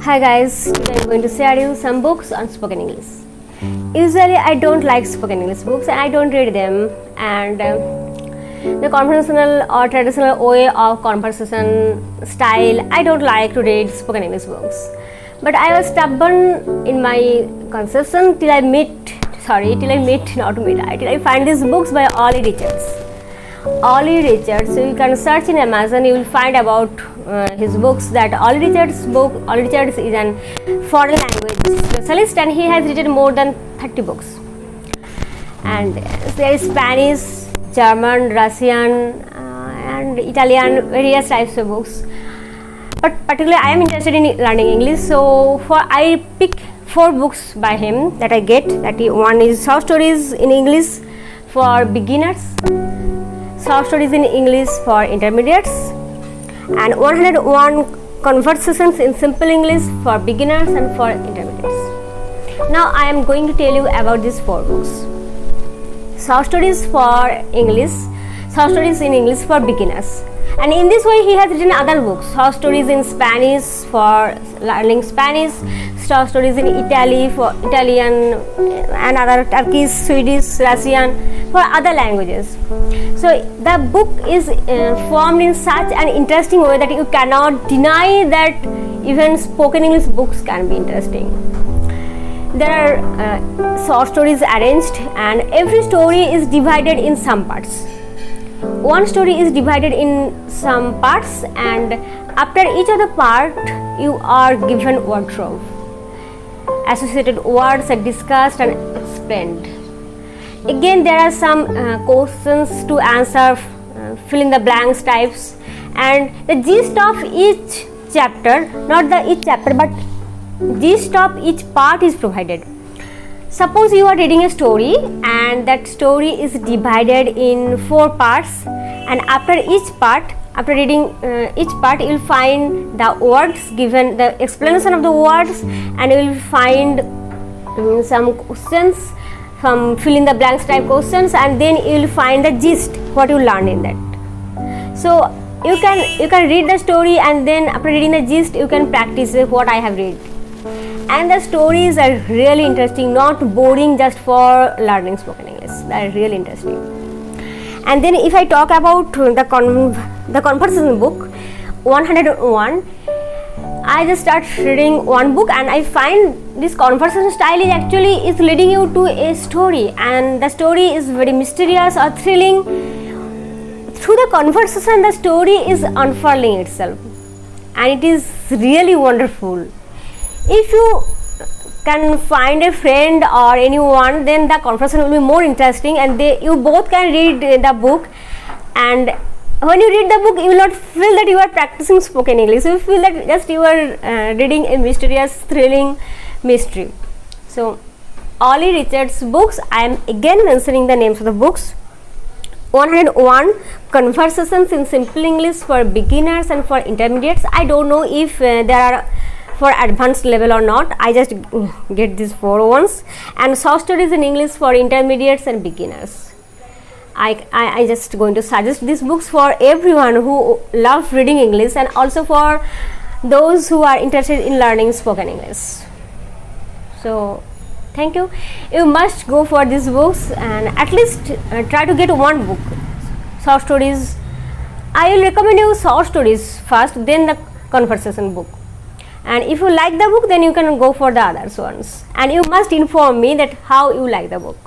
Hi guys, today I'm going to share you some books on spoken English. Usually I don't like spoken English books and I don't read them, and the conventional or traditional way of conversation style, I don't like to read spoken English books. But I was stubborn in my conception till I find these books by Olly Richards. So you can search in Amazon, you will find about his books. That Olly Richards is an foreign language specialist and he has written more than 30 books. And there is Spanish, German, Russian and Italian, various types of books. But particularly I am interested in learning English, so I pick 4 books by him that I get. One is Short Stories in English for beginners, Short Stories in English for intermediates, and 101 Conversations in Simple English for beginners and for intermediates. Now I am going to tell you about these 4 books. Short Stories in English for beginners. And in this way he has written other books, Short Stories in Spanish for learning Spanish, Short Stories in Italian and other Turkish, Swedish, Russian for other languages. So the book is formed in such an interesting way that you cannot deny that even spoken English books can be interesting. There are short stories arranged and every story is divided in some parts. One story is divided in some parts and after each of the part you are given wardrobe. Associated words are discussed and explained. Again there are some questions to answer, fill in the blanks types, and the gist of each chapter, not each chapter but gist of each part is provided. Suppose you are reading a story and that story is divided in 4 parts, and after reading each part you will find the words given, the explanation of the words, and you will find some questions, some fill in the blanks type questions, and then you will find the gist, what you learned in that. So you can read the story and then after reading the gist you can practice what I have read. And the stories are really interesting, not boring just for learning spoken English. They are really interesting. And then if I talk about the conversation book 101, I just start reading one book and I find this conversation style is leading you to a story, and the story is very mysterious or thrilling. Through the conversation the story is unfurling itself and it is really wonderful. If you can find a friend or anyone, then the conversation will be more interesting and you both can read the book, and when you read the book you will not feel that you are practicing spoken English, you feel that just you are reading a mysterious, thrilling mystery. So Olly Richards books, I am again mentioning the names of the books. 101 Conversations in Simple English for beginners and for intermediates. I don't know if there are for advanced level or not, I just get these 4 ones. And Short Stories in English for intermediates and beginners. I just going to suggest these books for everyone who loves reading English and also for those who are interested in learning spoken English. So thank you. You must go for these books and at least try to get one book. Short stories, I will recommend you short stories first, then the conversation book. And if you like the book, then you can go for the other ones, and you must inform me that how you like the book.